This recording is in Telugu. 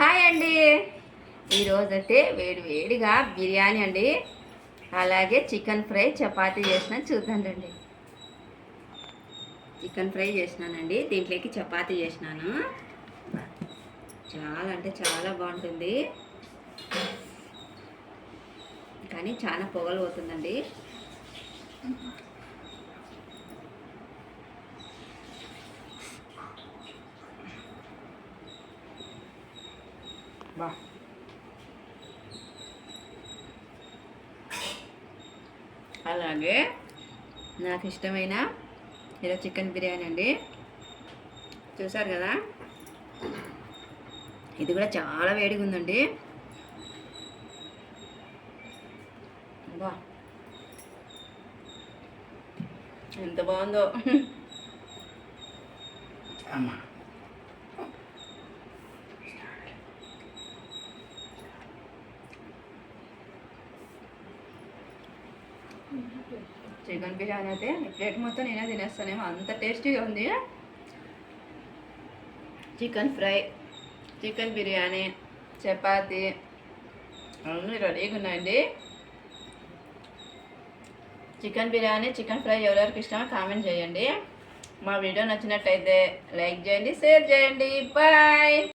హాయ్ అండి. ఈరోజైతే వేడిగా బిర్యానీ అండి, అలాగే చికెన్ ఫ్రై చపాతీ చేసిన చూద్దాం రండి. చికెన్ ఫ్రై చేసినానండి, దీంట్లోకి చపాతీ చేసినాను. చాలా అంటే చాలా బాగుంటుంది, కానీ చాలా పొగలు పోతుందండి. బా అలాగే నాకు ఇష్టమైన ఈరోజు చికెన్ బిర్యానీ అండి, చూసారు కదా. ఇది కూడా చాలా వేడిగా ఉందండి. బా ఎంత బాగుందో. అమ్మా చికెన్ బిర్యానీ అయితే ప్లేట్ మొత్తం నేనే తినేస్తానేమో, అంత టేస్టీగా ఉంది. Chicken fry, chicken biryani, chapati అన్నీ రెడీగా ఉన్నాయండి. చికెన్ బిర్యానీ, చికెన్ ఫ్రై ఎవరెవరికి ఇష్టమో కామెంట్ చేయండి. మా వీడియో నచ్చినట్టయితే లైక్ చేయండి, షేర్ చేయండి. బాయ్.